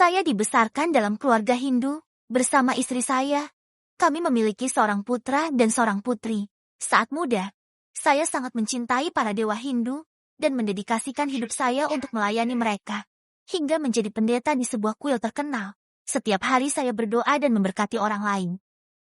Saya dibesarkan dalam keluarga Hindu, bersama istri saya. Kami memiliki seorang putra dan seorang putri. Saat muda, saya sangat mencintai para dewa Hindu dan mendedikasikan hidup saya untuk melayani mereka. Hingga menjadi pendeta di sebuah kuil terkenal. Setiap hari saya berdoa dan memberkati orang lain.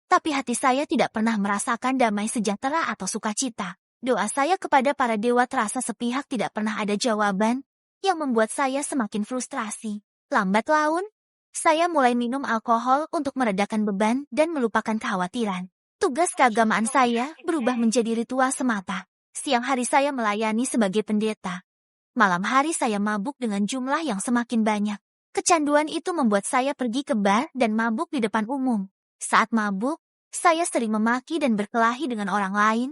Tapi hati saya tidak pernah merasakan damai sejahtera atau sukacita. Doa saya kepada para dewa terasa sepihak tidak pernah ada jawaban, yang membuat saya semakin frustrasi. Lambat laun, saya mulai minum alkohol untuk meredakan beban dan melupakan kekhawatiran. Tugas keagamaan saya berubah menjadi ritual semata. Siang hari saya melayani sebagai pendeta. Malam hari saya mabuk dengan jumlah yang semakin banyak. Kecanduan itu membuat saya pergi ke bar dan mabuk di depan umum. Saat mabuk, saya sering memaki dan berkelahi dengan orang lain,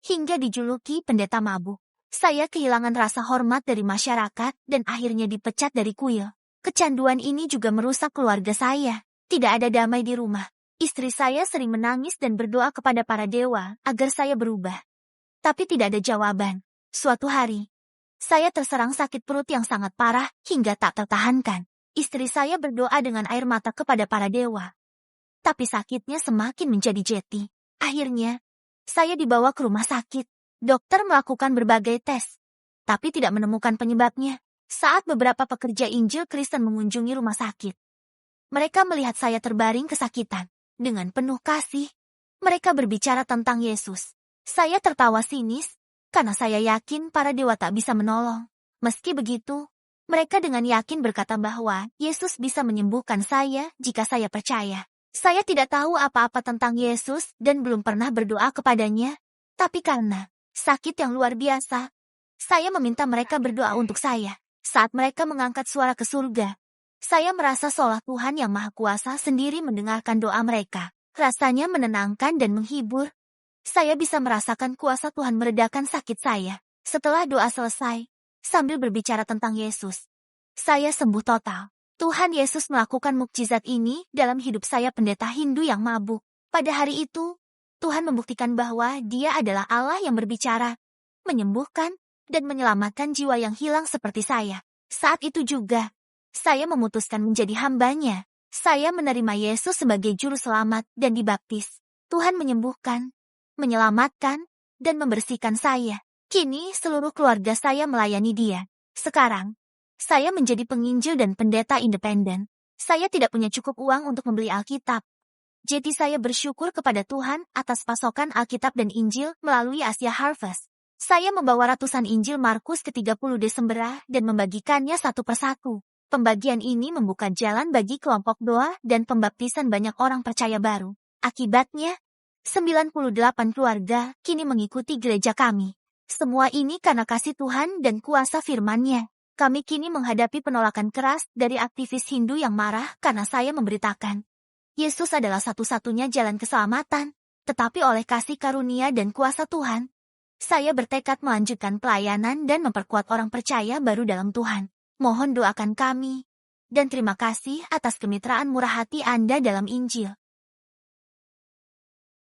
hingga dijuluki pendeta mabuk. Saya kehilangan rasa hormat dari masyarakat dan akhirnya dipecat dari kuil. Kecanduan ini juga merusak keluarga saya. Tidak ada damai di rumah. Istri saya sering menangis dan berdoa kepada para dewa agar saya berubah. Tapi tidak ada jawaban. Suatu hari, saya terserang sakit perut yang sangat parah hingga tak tertahankan. Istri saya berdoa dengan air mata kepada para dewa. Tapi sakitnya semakin menjadi jeti. Akhirnya, saya dibawa ke rumah sakit. Dokter melakukan berbagai tes, tapi tidak menemukan penyebabnya. Saat beberapa pekerja Injil Kristen mengunjungi rumah sakit, mereka melihat saya terbaring kesakitan. Dengan penuh kasih, mereka berbicara tentang Yesus. Saya tertawa sinis, karena saya yakin para dewa tak bisa menolong. Meski begitu, mereka dengan yakin berkata bahwa Yesus bisa menyembuhkan saya jika saya percaya. Saya tidak tahu apa-apa tentang Yesus dan belum pernah berdoa kepadanya, tapi karena sakit yang luar biasa, saya meminta mereka berdoa untuk saya. Saat mereka mengangkat suara ke surga, saya merasa seolah Tuhan yang Maha Kuasa sendiri mendengarkan doa mereka. Rasanya menenangkan dan menghibur. Saya bisa merasakan kuasa Tuhan meredakan sakit saya. Setelah doa selesai, sambil berbicara tentang Yesus, saya sembuh total. Tuhan Yesus melakukan mukjizat ini dalam hidup saya pendeta Hindu yang mabuk. Pada hari itu, Tuhan membuktikan bahwa Dia adalah Allah yang berbicara, menyembuhkan, dan menyelamatkan jiwa yang hilang seperti saya. Saat itu juga, saya memutuskan menjadi hamba-Nya. Saya menerima Yesus sebagai juru selamat dan dibaptis. Tuhan menyembuhkan, menyelamatkan, dan membersihkan saya. Kini seluruh keluarga saya melayani Dia. Sekarang, saya menjadi penginjil dan pendeta independen. Saya tidak punya cukup uang untuk membeli Alkitab. Jadi saya bersyukur kepada Tuhan atas pasokan Alkitab dan Injil melalui Asia Harvest. Saya membawa ratusan Injil Markus ke-30 Desember dan membagikannya satu persatu. Pembagian ini membuka jalan bagi kelompok doa dan pembaptisan banyak orang percaya baru. Akibatnya, 98 keluarga kini mengikuti gereja kami. Semua ini karena kasih Tuhan dan kuasa firman-Nya. Kami kini menghadapi penolakan keras dari aktivis Hindu yang marah karena saya memberitakan Yesus adalah satu-satunya jalan keselamatan. Tetapi oleh kasih karunia dan kuasa Tuhan, saya bertekad melanjutkan pelayanan dan memperkuat orang percaya baru dalam Tuhan. Mohon doakan kami. Dan terima kasih atas kemitraan murah hati Anda dalam Injil.